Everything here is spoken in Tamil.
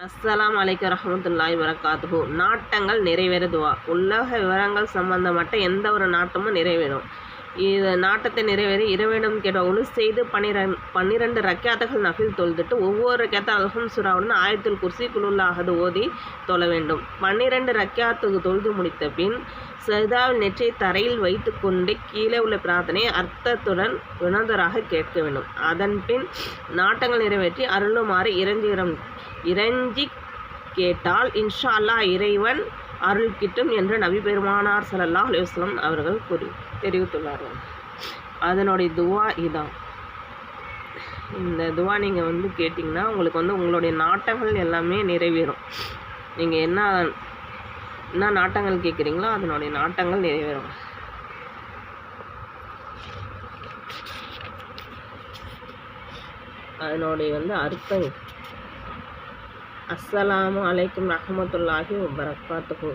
அஸ்ஸலாமு அலைக்கும் வரஹ்மத்துல்லாஹி வபரகாத்துஹு. நாட்டங்கள் நிறைவேற துவா. உலக விவரங்கள் சம்பந்தப்பட்ட எந்த ஒரு நாட்டமும் நிறைவேறும். இது நாட்டத்தை நிறைவேறி இறைவனிடம் கேட்ட ஒழு செய்து 12 ரக்காத்துகள் நஃபில் தொழுதுட்டு ஒவ்வொரு ரக்காத்த அல்ஹம் சூராவுடன் ஆயத்துல் குர்சி குலுல்லாஹது ஓதி தொழ வேண்டும். 12 ரக்காத்துக்கு தொழுது முடித்த பின் சஜிதாவில் நெற்றியை தரையில் வைத்து கொண்டு கீழே உள்ள பிரார்த்தனையை அர்த்தத்துடன் உணர்ந்தராக கேட்க வேண்டும். அதன் பின் நாட்டங்கள் நிறைவேற்றி அருளுமாறு இறைஞ்சி கேட்டால் இன்ஷா அல்லாஹ் இறைவன் அருள் கிட்டும் என்று நபி பெருமானார் ஸல்லல்லாஹு அலைஹி வஸல்லம் அவர்கள் தெரிவித்துள்ளார்கள். அதனுடைய துவா இதான். இந்த துவா நீங்கள் கேட்டிங்கன்னா உங்களுக்கு உங்களுடைய நாட்டங்கள் எல்லாமே நிறைவேறும். நீங்கள் என்ன நாட்டங்கள் கேட்குறீங்களோ அதனுடைய நாட்டங்கள் நிறைவேறும். அதனுடைய அர்த்தம் அஸ்ஸலாமு அலைக்கும் வரஹ்மத்துல்லாஹி வபரகாத்துஹு.